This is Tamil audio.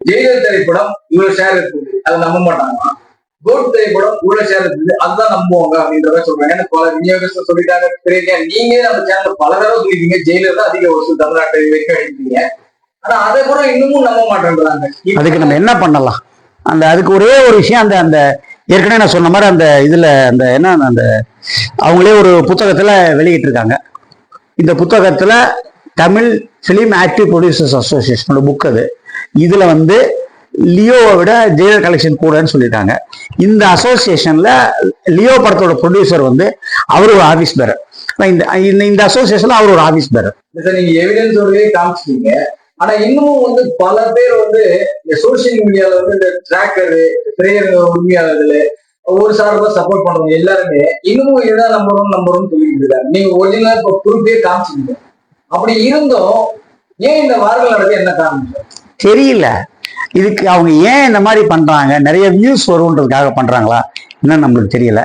ஜெயிலர் திரைப்படம் இவ்வளவு ஷேர் இருக்குது, அதை நம்ப மாட்டாங்க. கோட் திரைப்படம் இவ்வளவு ஷேர் இருக்குது, அதுதான் நம்புவாங்க அப்படின்றத சொல்றாங்க. ஏன்னா பல விநியோகஸ்தர் சொல்லிட்டாங்க. நீங்க நம்ம சேனல்ல பல தடவை சொல்லிருக்கீங்க ஜெயிலர் தான் அதிக வசூல் தமிழ்நாட்டை வரைக்கும் அடிப்பீங்க. ஆனா அதை கூட இன்னமும் நம்ப மாட்டேன்றாங்க. அதுக்கு நம்ம என்ன பண்ணலாம்? அதுக்கு ஒரே ஒரு விஷயம், அந்த ஏற்கனவே நான் சொன்ன மாதிரி அந்த இதுல அந்த அவங்களே ஒரு புத்தகத்துல வெளியிட்டு இருக்காங்க. இந்த புத்தகத்துல தமிழ் பிலிம் ஆக்டிவ் ப்ரொடியூசர்ஸ் அசோசியேஷனோட புக் அது. இதுல லியோவை விட ஜெயிலர் கலெக்ஷன் கூடன்னு சொல்லியிருக்காங்க. இந்த அசோசியேஷன்ல லியோ படத்தோட ப்ரொடியூசர் அவர் ஒரு ஆபீஸ் பேரர். இந்த அசோசியேஷன்ல அவர் ஒரு ஆபீஸ் பேரர். நீங்க எவிடன்ஸ் காமிச்சிட்டீங்க. ஆனா இன்னும் பல பேர் இந்த சோசியல் மீடியால இந்த டிராக்கரு திரையர் உரிமையாளர்கள் ஒரு சார்பா சப்போர்ட் பண்றவங்க எல்லாருமே இன்னமும் இதுதான் நம்பரும் சொல்லிட்டு இருக்காங்க. நீங்க ஒரிஜினல் ப்ரூஃபே காமிச்சிருங்க. அப்படி இருந்தும் ஏன் இந்த வார்கள் நடக்க என்ன காரணம் தெரியல. இதுக்கு அவங்க ஏன் இந்த மாதிரி பண்றாங்க? நிறைய வியூஸ் வரும்ன்றதுக்காக பண்றாங்களா என்னன்னு நம்மளுக்கு தெரியல.